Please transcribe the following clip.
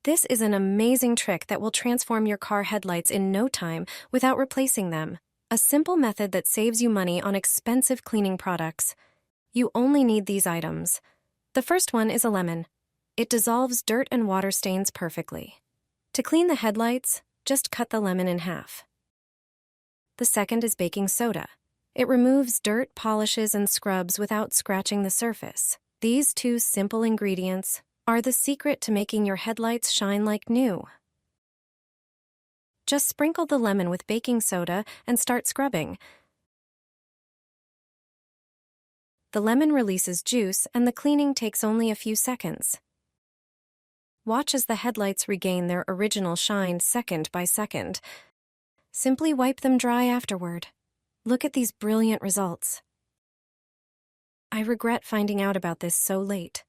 This is an amazing trick that will transform your car headlights in no time without replacing them. A simple method that saves you money on expensive cleaning products. You only need these items. The first one is a lemon. It dissolves dirt and water stains perfectly. To clean the headlights, just cut the lemon in half. The second is baking soda. It removes dirt, polishes, and scrubs without scratching the surface. These two simple ingredients are the secret to making your headlights shine like new. Just sprinkle the lemon with baking soda and start scrubbing. The lemon releases juice and the cleaning takes only a few seconds. Watch as the headlights regain their original shine second by second. Simply wipe them dry afterward. Look at these brilliant results. I regret finding out about this so late.